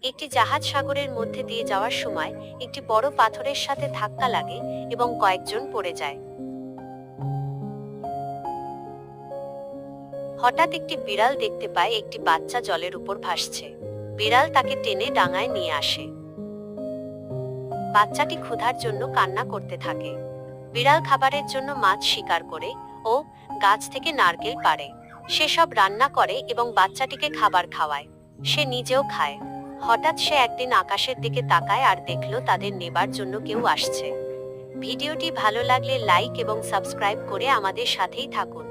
একটি জাহাজ সাগরের মধ্যে দিয়ে যাওয়ার সময় একটি বড় পাথরের সাথে ধাক্কা লাগে এবং কয়েকজন পড়ে যায়। হঠাৎ একটি বিড়াল দেখতে পায় একটি বাচ্চা জলের উপর ভাসছে। বিড়াল তাকে টেনে ডাঙায় নিয়ে আসে। বাচ্চাটি ক্ষুধার জন্য কান্না করতে থাকে। বিড়াল খাবারের জন্য মাছ শিকার করে ও গাছ থেকে নারকেল পাড়ে। সে সব রান্না করে এবং বাচ্চাটিকে খাবার খাওয়ায়। সে নিজেও খায়। হঠাৎ সে একদিন আকাশের দিকে তাকায় আর দেখলো তাদের নেবার জন্য কেউ আসছে। ভিডিওটি ভালো লাগলে লাইক এবং সাবস্ক্রাইব করে আমাদের সাথেই থাকুন।